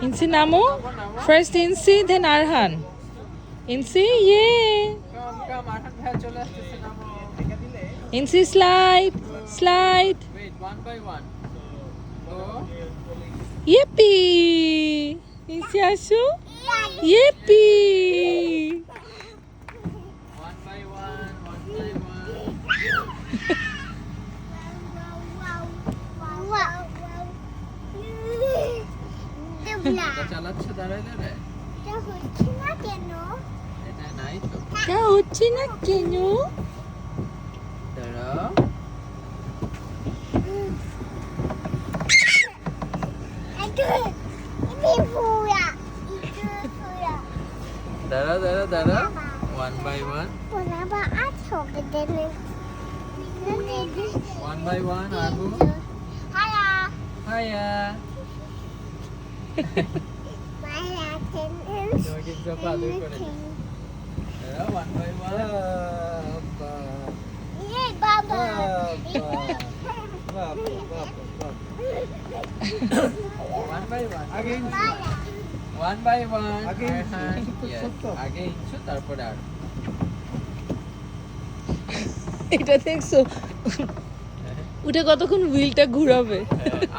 ইনসি নামো ফার্স্ট ইনসি দেন আরহান ইনসি ইয়ে কাম আরহান ভাই চলে আসছে নামো ইনসি slide slide wait one by one তো ইয়েপি ইনসি আসো ইয়েপি ওয়ান বাই ওয়ান এটা চালাচ্ছে দাঁড়ায় দাঁড়ায় এটা নাই তো তা হচ্ছে না কেন দাঁড়াও দাঁড়াও দাঁড়াও দাঁড়াও one by one one by one Abu Haya তোমাকে যত আদর করে দাঁড়াও one by one one by one আগে ওয়ান বাই ওয়ান আগে আগে ইনসু তারপরে আর এটা দেখছো ওটা কতক্ষণ হুইলটা ঘুরাবে আর